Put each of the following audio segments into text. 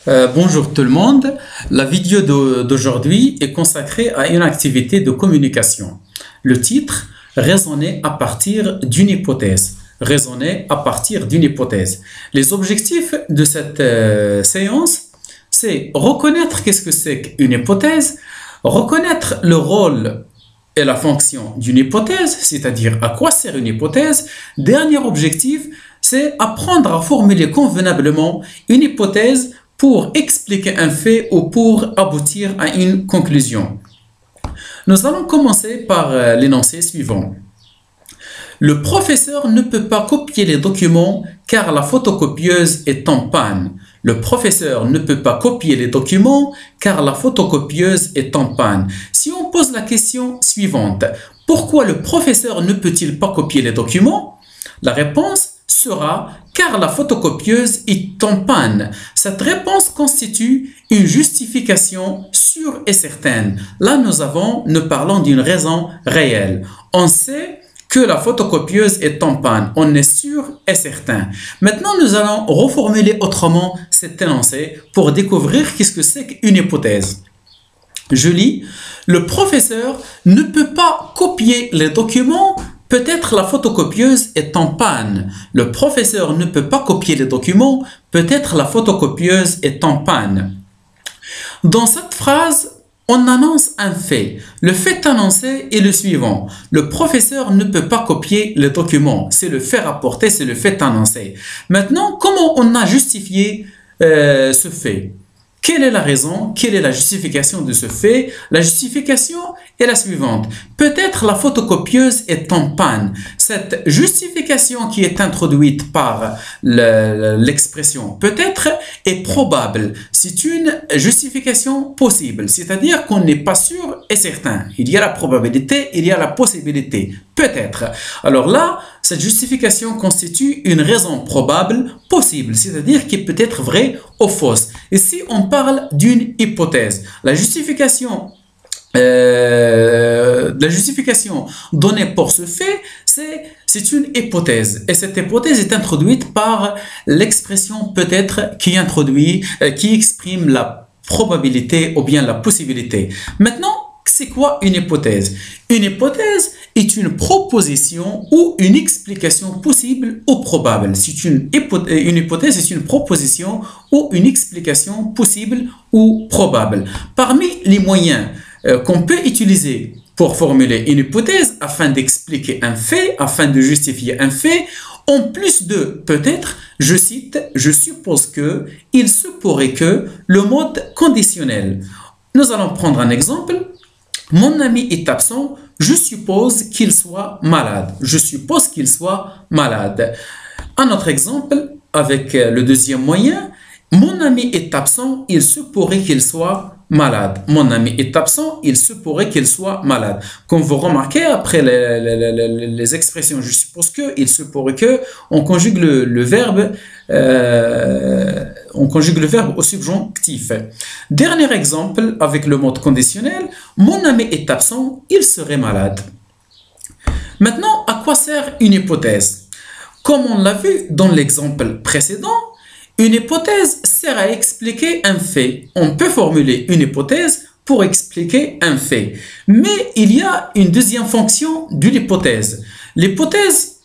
Bonjour tout le monde. La vidéo d'aujourd'hui est consacrée à une activité de communication. Le titre, raisonner à partir d'une hypothèse. Raisonner à partir d'une hypothèse. Les objectifs de cette séance, c'est reconnaître qu'est-ce que c'est qu'une hypothèse, reconnaître le rôle et la fonction d'une hypothèse, c'est-à-dire à quoi sert une hypothèse. Dernier objectif, c'est apprendre à formuler convenablement une hypothèse pour expliquer un fait ou pour aboutir à une conclusion. Nous allons commencer par l'énoncé suivant. Le professeur ne peut pas copier les documents car la photocopieuse est en panne. Le professeur ne peut pas copier les documents car la photocopieuse est en panne. Si on pose la question suivante, pourquoi le professeur ne peut-il pas copier les documents? La réponse sera car la photocopieuse est en panne. Cette réponse constitue une justification sûre et certaine. Là, nous parlons d'une raison réelle. On sait que la photocopieuse est en panne. On est sûr et certain. Maintenant, nous allons reformuler autrement cet énoncé pour découvrir qu'est-ce que c'est qu'une hypothèse. Je lis, le professeur ne peut pas copier les documents. Peut-être la photocopieuse est en panne. Le professeur ne peut pas copier les documents. Peut-être la photocopieuse est en panne. Dans cette phrase, on annonce un fait. Le fait annoncé est le suivant. Le professeur ne peut pas copier les documents. C'est le fait rapporté, c'est le fait annoncé. Maintenant, comment on a justifié ce fait? Quelle est la raison? Quelle est la justification de ce fait? La justification est la suivante. Peut-être la photocopieuse est en panne. Cette justification qui est introduite par l'expression peut-être est probable. C'est une justification possible, c'est-à-dire qu'on n'est pas sûr et certain. Il y a la probabilité, il y a la possibilité. Peut-être. Alors là, cette justification constitue une raison probable possible, c'est-à-dire qui peut être vraie ou fausse. Ici, on parle d'une hypothèse. La justification donnée pour ce fait, c'est une hypothèse. Et cette hypothèse est introduite par l'expression peut-être qui exprime la probabilité ou bien la possibilité. Maintenant, c'est quoi une hypothèse? Une hypothèse est une proposition ou une explication possible ou probable. Une hypothèse est une proposition ou une explication possible ou probable. Parmi les moyens qu'on peut utiliser pour formuler une hypothèse afin d'expliquer un fait, afin de justifier un fait, en plus de peut-être, je cite, je suppose que, il se pourrait que, le mode conditionnel. Nous allons prendre un exemple. Mon ami est absent, je suppose qu'il soit malade. Je suppose qu'il soit malade. Un autre exemple, avec le deuxième moyen, mon ami est absent, il se pourrait qu'il soit malade. Mon ami est absent, il se pourrait qu'il soit malade. Comme vous remarquez, après les expressions je suppose que, il se pourrait que, on conjugue le verbe au subjonctif. Dernier exemple avec le mode conditionnel, mon ami est absent, il serait malade. Maintenant, à quoi sert une hypothèse? Comme on l'a vu dans l'exemple précédent, une hypothèse sert à expliquer un fait. On peut formuler une hypothèse pour expliquer un fait. Mais il y a une deuxième fonction de l'hypothèse. L'hypothèse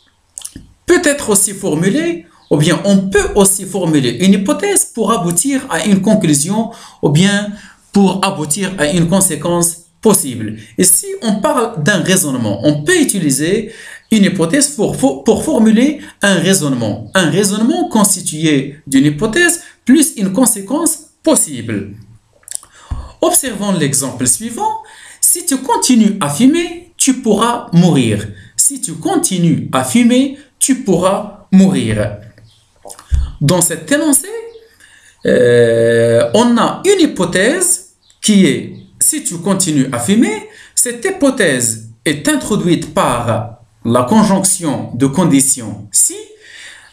peut être aussi formulée, ou bien on peut aussi formuler une hypothèse pour aboutir à une conclusion, ou bien pour aboutir à une conséquence possible. Et si on parle d'un raisonnement, on peut utiliser une hypothèse pour formuler un raisonnement. Un raisonnement constitué d'une hypothèse plus une conséquence possible. Observons l'exemple suivant. Si tu continues à fumer, tu pourras mourir. Si tu continues à fumer, tu pourras mourir. Dans cet énoncé, on a une hypothèse qui est si tu continues à fumer. Cette hypothèse est introduite par la conjonction de conditions si.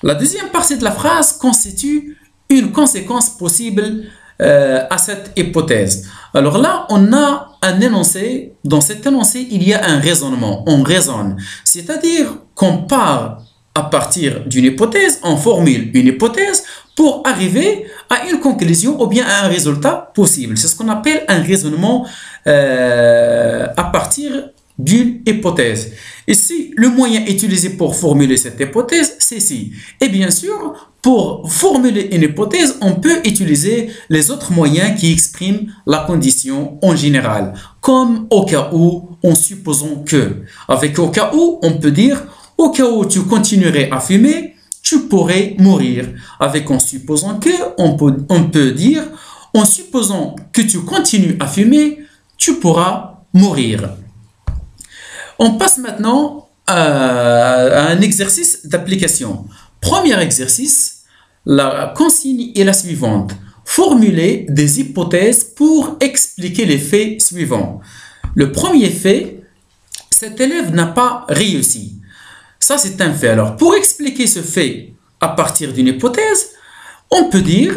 La deuxième partie de la phrase constitue une conséquence possible à cette hypothèse. Alors là, on a un énoncé. Dans cet énoncé, il y a un raisonnement. On raisonne. C'est-à-dire qu'on part à partir d'une hypothèse, on formule une hypothèse pour arriver à une conclusion ou bien à un résultat possible. C'est ce qu'on appelle un raisonnement à partir d'une hypothèse. Ici, le moyen utilisé pour formuler cette hypothèse, c'est ici. Et bien sûr, pour formuler une hypothèse, on peut utiliser les autres moyens qui expriment la condition en général, comme au cas où, en supposant que. Avec au cas où, on peut dire, au cas où tu continuerais à fumer, tu pourrais mourir. Avec en supposant que, on peut dire, en supposant que tu continues à fumer, tu pourras mourir. On passe maintenant à un exercice d'application. Premier exercice, la consigne est la suivante. Formuler des hypothèses pour expliquer les faits suivants. Le premier fait, cet élève n'a pas réussi. Ça, c'est un fait. Alors, pour expliquer ce fait à partir d'une hypothèse, on peut dire,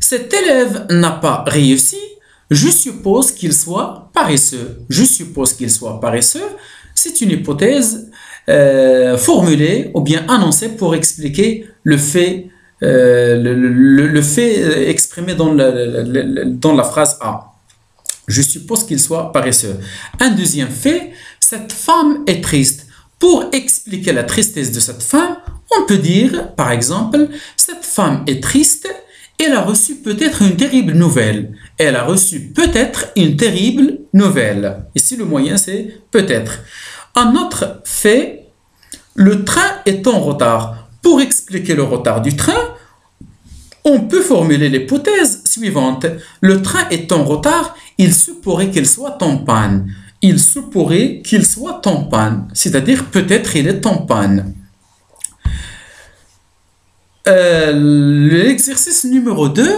cet élève n'a pas réussi, je suppose qu'il soit paresseux. Je suppose qu'il soit paresseux. C'est une hypothèse formulée ou bien annoncée pour expliquer le fait, le fait exprimé dans la phrase A. Je suppose qu'il soit paresseux. Un deuxième fait, cette femme est triste. Pour expliquer la tristesse de cette femme, on peut dire, par exemple, cette femme est triste, elle a reçu peut-être une terrible nouvelle. Elle a reçu peut-être une terrible nouvelle. Ici, le moyen, c'est peut-être. Un autre fait, le train est en retard. Pour expliquer le retard du train, on peut formuler l'hypothèse suivante. Le train est en retard, il se pourrait qu'il soit en panne. Il se pourrait qu'il soit en panne. C'est-à-dire peut-être il est en panne. L'exercice numéro 2,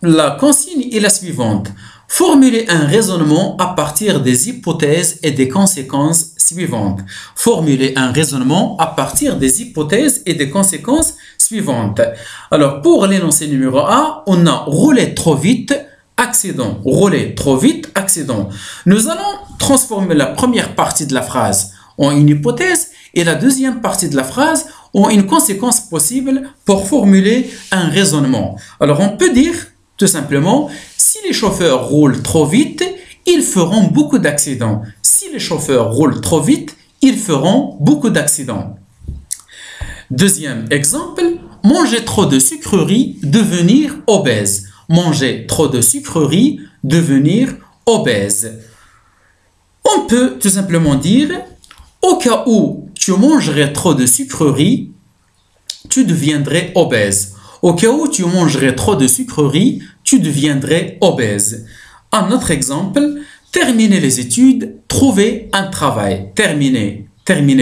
la consigne est la suivante. Formuler un raisonnement à partir des hypothèses et des conséquences suivantes. Formuler un raisonnement à partir des hypothèses et des conséquences suivantes. Alors, pour l'énoncé numéro 1, on a roulé trop vite, accident. Rouler trop vite, accident. Nous allons transformer la première partie de la phrase en une hypothèse et la deuxième partie de la phrase en une conséquence possible pour formuler un raisonnement. Alors, on peut dire tout simplement, si les chauffeurs roulent trop vite, ils feront beaucoup d'accidents. Si les chauffeurs roulent trop vite, ils feront beaucoup d'accidents. Deuxième exemple, manger trop de sucreries, devenir obèse. Manger trop de sucreries, devenir obèse. On peut tout simplement dire, au cas où tu mangerais trop de sucreries, tu deviendrais obèse. Au cas où tu mangerais trop de sucreries, tu deviendrais obèse. Un autre exemple, terminer les études, trouver un travail. Terminer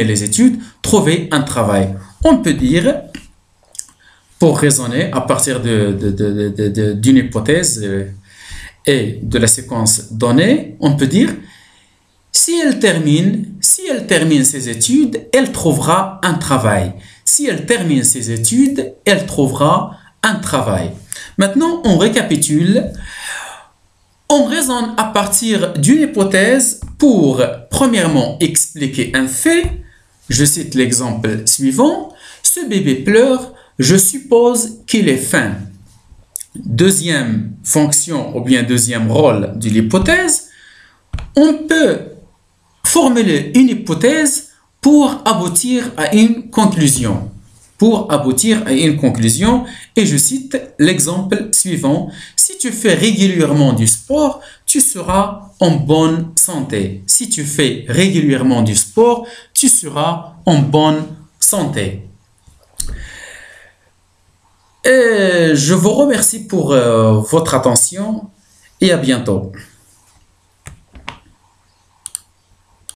les études, trouver un travail. On peut dire, pour raisonner à partir d'une hypothèse et de la séquence donnée, on peut dire, si elle termine ses études, elle trouvera un travail. Si elle termine ses études, elle trouvera un travail. Maintenant, on récapitule. On raisonne à partir d'une hypothèse pour, premièrement, expliquer un fait. Je cite l'exemple suivant. Ce bébé pleure, je suppose qu'il est faim. Deuxième fonction ou bien deuxième rôle de l'hypothèse, on peut formuler une hypothèse pour aboutir à une conclusion. Et je cite l'exemple suivant. Si tu fais régulièrement du sport, tu seras en bonne santé. Si tu fais régulièrement du sport, tu seras en bonne santé. Et je vous remercie pour votre attention et à bientôt.